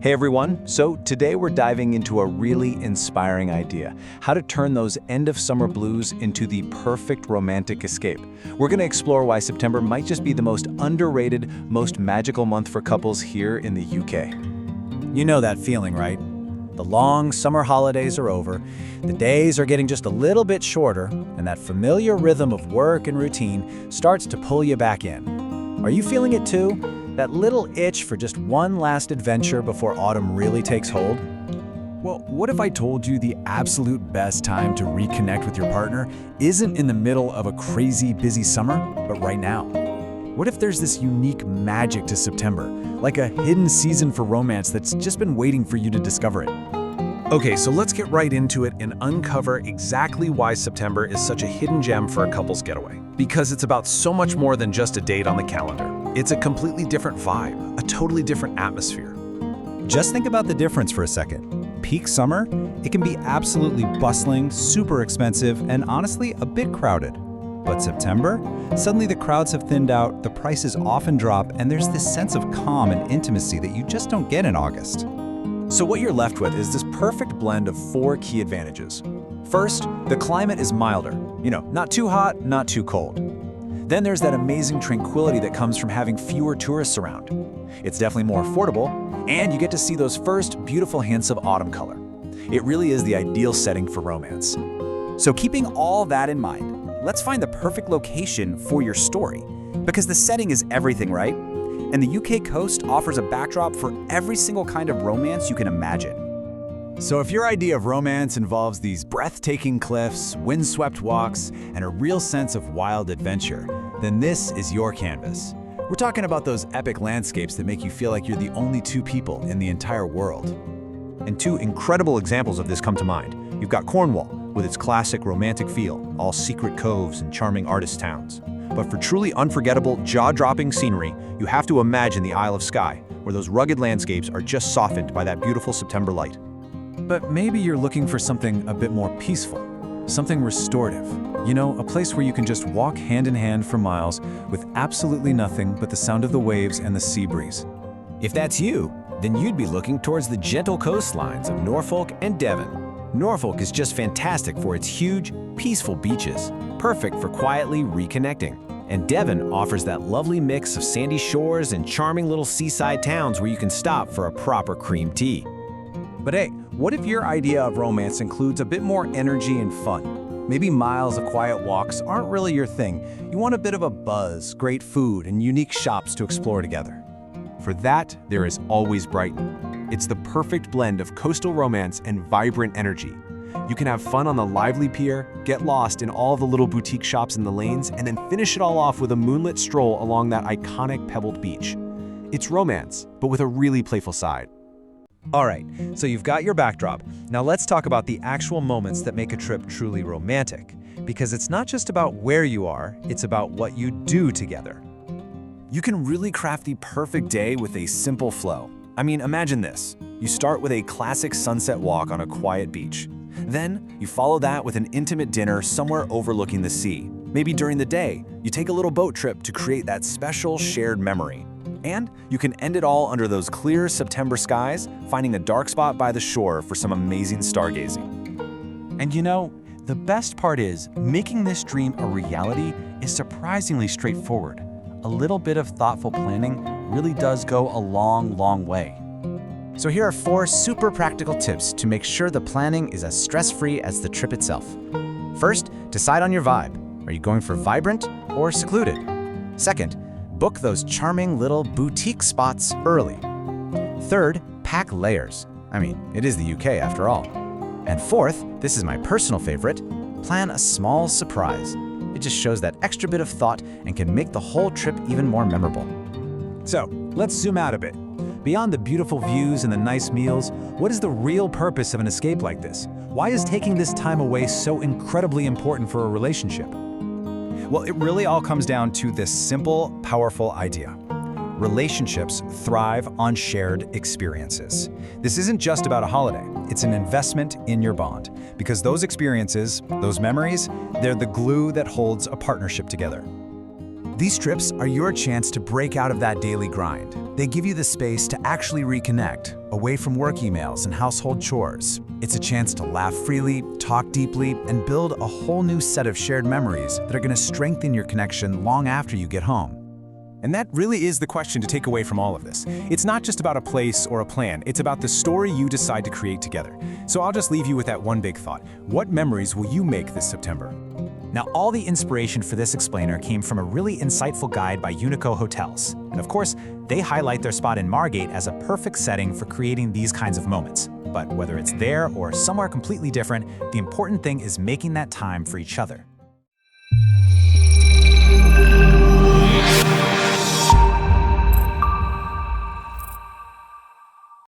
Hey everyone, so today we're diving into a really inspiring idea, how to turn those end of summer blues into the perfect romantic escape. We're going to explore why September might just be the most underrated, most magical month for couples here in the UK. You know that feeling, right? The long summer holidays are over, the days are getting just a little bit shorter, and that familiar rhythm of work and routine starts to pull you back in. Are you feeling it too? That little itch for just one last adventure before autumn really takes hold? Well, what if I told you the absolute best time to reconnect with your partner isn't in the middle of a crazy busy summer, but right now? What if there's this unique magic to September, like a hidden season for romance that's just been waiting for you to discover it? Okay, so let's get right into it and uncover exactly why September is such a hidden gem for a couple's getaway. Because it's about so much more than just a date on the calendar. It's a completely different vibe, a totally different atmosphere. Just think about the difference for a second. Peak summer, it can be absolutely bustling, super expensive, and honestly, a bit crowded. But September, suddenly the crowds have thinned out, the prices often drop, and there's this sense of calm and intimacy that you just don't get in August. So what you're left with is this perfect blend of four key advantages. First, the climate is milder. Not too hot, not too cold. Then there's that amazing tranquility that comes from having fewer tourists around. It's definitely more affordable, and you get to see those first beautiful hints of autumn color. It really is the ideal setting for romance. So keeping all that in mind, let's find the perfect location for your story. Because the setting is everything, right? And the UK coast offers a backdrop for every single kind of romance you can imagine. So if your idea of romance involves these breathtaking cliffs, windswept walks, and a real sense of wild adventure, then this is your canvas. We're talking about those epic landscapes that make you feel like you're the only two people in the entire world. And two incredible examples of this come to mind. You've got Cornwall, with its classic romantic feel, all secret coves and charming artist towns. But for truly unforgettable, jaw-dropping scenery, you have to imagine the Isle of Skye, where those rugged landscapes are just softened by that beautiful September light. But maybe you're looking for something a bit more peaceful, something restorative. A place where you can just walk hand in hand for miles with absolutely nothing but the sound of the waves and the sea breeze. If that's you, then you'd be looking towards the gentle coastlines of Norfolk and Devon. Norfolk is just fantastic for its huge, peaceful beaches, perfect for quietly reconnecting. And Devon offers that lovely mix of sandy shores and charming little seaside towns where you can stop for a proper cream tea. But hey, what if your idea of romance includes a bit more energy and fun? Maybe miles of quiet walks aren't really your thing. You want a bit of a buzz, great food, and unique shops to explore together. For that, there is always Brighton. It's the perfect blend of coastal romance and vibrant energy. You can have fun on the lively pier, get lost in all the little boutique shops in the lanes, and then finish it all off with a moonlit stroll along that iconic pebbled beach. It's romance, but with a really playful side. All right, so you've got your backdrop. Now let's talk about the actual moments that make a trip truly romantic. Because it's not just about where you are, it's about what you do together. You can really craft the perfect day with a simple flow. Imagine this. You start with a classic sunset walk on a quiet beach. Then, you follow that with an intimate dinner somewhere overlooking the sea. Maybe during the day, you take a little boat trip to create that special shared memory. And you can end it all under those clear September skies, finding a dark spot by the shore for some amazing stargazing. And the best part is, making this dream a reality is surprisingly straightforward. A little bit of thoughtful planning really does go a long, long way. So here are 4 super practical tips to make sure the planning is as stress-free as the trip itself. First, decide on your vibe. Are you going for vibrant or secluded? Second, book those charming little boutique spots early. Third, pack layers. It is the UK after all. And fourth, this is my personal favorite, plan a small surprise. It just shows that extra bit of thought and can make the whole trip even more memorable. So, let's zoom out a bit. Beyond the beautiful views and the nice meals, what is the real purpose of an escape like this? Why is taking this time away so incredibly important for a relationship? Well, it really all comes down to this simple, powerful idea. Relationships thrive on shared experiences. This isn't just about a holiday, it's an investment in your bond. Because those experiences, those memories, they're the glue that holds a partnership together. These trips are your chance to break out of that daily grind. They give you the space to actually reconnect, away from work emails and household chores. It's a chance to laugh freely, talk deeply, and build a whole new set of shared memories that are going to strengthen your connection long after you get home. And that really is the question to take away from all of this. It's not just about a place or a plan, it's about the story you decide to create together. So I'll just leave you with that one big thought. What memories will you make this September? Now, all the inspiration for this explainer came from a really insightful guide by Unico Hotels. And of course, they highlight their spot in Margate as a perfect setting for creating these kinds of moments. But whether it's there or somewhere completely different, the important thing is making that time for each other.